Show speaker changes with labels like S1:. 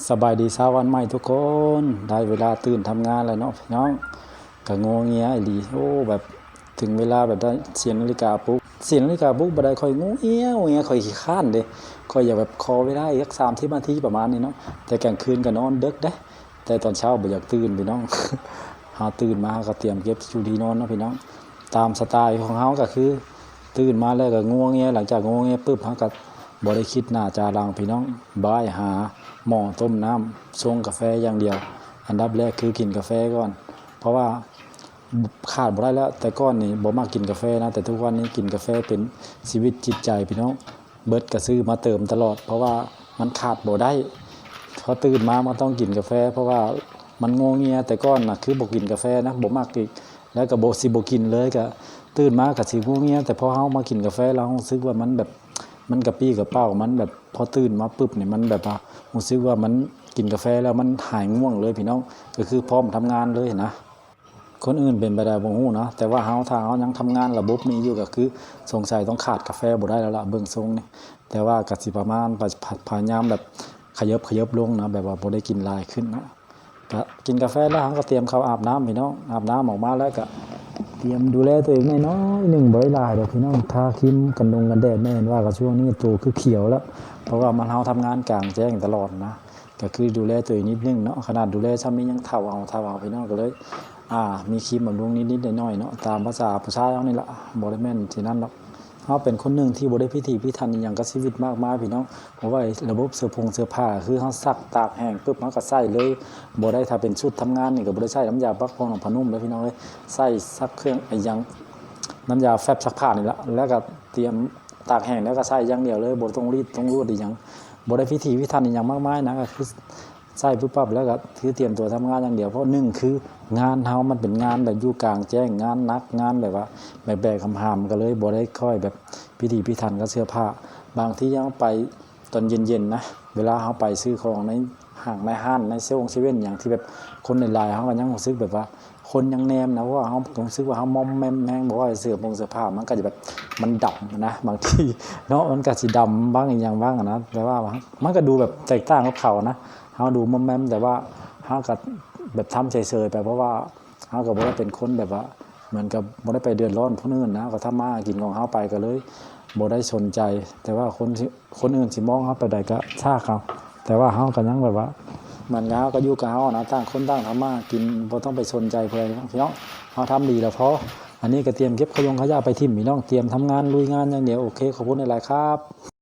S1: สบายดีเช้าวันใหม่ทุกคนได้เวลาตื่นทำงานแล้วเนาะพี่น้องก็งอเงียอีหลีโอ้แบบถึงเวลาแบบได้เสียงนาฬิกาปลุกบ่ได้ค่อยงูเงียค่อยขี้ค้านเด้ค่อยอยากแบบขอเวลาอีกสัก30นาทีประมาณนี้เนาะแต่กลางคืนก็นอนดึกเด้แต่ตอนเช้าบ่อยากตื่นพี่น้อง หาตื่นมาก็เตรียมเก็บชุดที่นอนเนาะพี่น้องตามสไตล์ของเฮาก็คือตื่นมาแล้วก็งัวเงียหลังจากงัวเงียปุ๊บเฮาก็บ่ได้คิดหน้าจารังพี่น้องบายหาหม้อต้มน้ำชงกาแฟอย่างเดียวอันดับแรกคือกินกาแฟก่อนเพราะว่าขาดบ่ได้แล้วแต่ก่อนนี่บ่มักกินกาแฟนะแต่ทุกวันนี้กินกาแฟเป็นชีวิตจิตใจพี่น้องเบิดก็ซื้อมาเติมตลอดเพราะว่ามันขาดบ่ได้พอตื่นมามันต้องกินกาแฟเพราะว่ามันงอเงียแต่ก่อนน่ะคือบ่กินกาแฟนะบ่มักอีกแล้วก็บ่กินเลยก็ตื่นมาก็สิงอเงียแต่พอเฮามากินกาแฟแล้วรู้สึกว่ามันแบบมันกระปี้กระเป้ามันแบบพอตื่นมาปุ๊บนี่มันแบบว่ารู้สึกว่ามันกินกาแฟแล้วมันหายง่วงเลยพี่น้องก็คือพร้อมทำงานเลยนะคนอื่นเป็นไปได้บ่ฮู้เนาะแต่ว่าเฮาถ้าเฮายังทำงานระบบนี้อยู่ก็คือสงสัยต้องขาดกาแฟบ่ได้แล้วล่ะเบิ่งทรงนี่แต่ว่าก็สิประมาณพยายามแบบขยับลงนะแบบว่าบ่ได้กินหลายขึ้นเนาะก็กินกาแฟแล้วเฮาก็เตรียมเข้าอาบน้ำพี่น้องอาบน้ำออกมาแล้วก็เตรียมดูแลตัวเองน้อยๆนึงบ่ได้หลายดอกพี่น้องทาครีมกันแดดแม่นว่าก็ช่วงนี้ตัวคือเขียวแล้วเพราะว่ามันเฮาทำงานกลางแจ้งตลอดนะก็คือดูแลตัวเองนิดนึงเนาะขนาดดูแลซ้ำนี้ยังเฒ่าเอาพี่น้องก็เลยมีครีมบำรุงนิดๆหน่อยๆเนาะตามภาษาผู้ชายเฮานี่ล่ะบ่ได้แม่นสินั้นหรอกเฮาเป็นคนหนึ่งที่บ่ได้พิถีพิถันอิหยังกับชีวิตมากมายพี่น้องเพราะว่าระบบเสื้อผ้าคือเฮาซักตากแห้งปึ๊บเฮาก็ใส่เลยบ่ได้ถ้าเป็นชุดทำงานนี่ก็บ่ได้ใช้น้ำยาปรับผ้านุ่มเด้อพี่น้องเอ้ยใส่ซักเครื่องหยังน้ำยาแฟบซักผ้านี่ล่ะแล้วก็เตรียมตากแห้งแล้วก็ใส่อย่างเดียวเลยบ่ต้องรีดต้องรูดอีหยังบ่ได้พิถีพิถันอิหยังมากมายนะก็คือใส่ปุ๊บปั๊บแล้วก็คือเตรียมตัวทำงานอย่างเดียวเพราะ1คืองานเฮามันเป็นงานแบบอยู่กลางแจ้งงานหนักงานแบบว่าแบกๆหามๆก็เลยบ่ได้ค่อยแบบพิถีพิถันกับเสื้อผ้าบางทียังไปตอนเย็นๆนะเวลาเฮาไปซื้อของในห้างในเซเว่นอย่างที่แบบคนหลายๆเฮาก็ยังรู้สึกแบบว่าคนยังแนมนะเพราะว่าเฮารู้สึกว่าเฮามอมแมมแฮงบอกว่าเสื้อผ้ามันก็จะแบบมันดำนะบางทีเนาะมันก็สิดำบ้างอีหยังบ้างนะแต่ว่ามันก็ดูแบบแตกต่างกับเขานะเฮาดูมอมแมมแต่ว่าเฮาก็แบบทำเฉยๆไปเพราะว่าเฮาก็บ่ได้เป็นคนแบบว่าเหมือนกับบ่ได้ไปเดือดร้อนคนอื่นนะก็ทำมากินของเฮาไปก็เลยบ่ได้สนใจแต่ว่าคนอื่นสิมองเฮาไปใดก็ช่างเขาแต่ว่าเฮาก็ยังแบบว่ามันเฮาก็อยู่กับเฮานะต่างคนต่างทำมากินบ่ต้องไปสนใจเพิ่นพี่น้องเฮาทำดีแล้วพออันนี้ก็เตรียมเก็บขยะไปทิ่มพี่น้องเตรียมทำงานลุยงานอย่างเดียวโอเคขอบคุณหลายๆครับ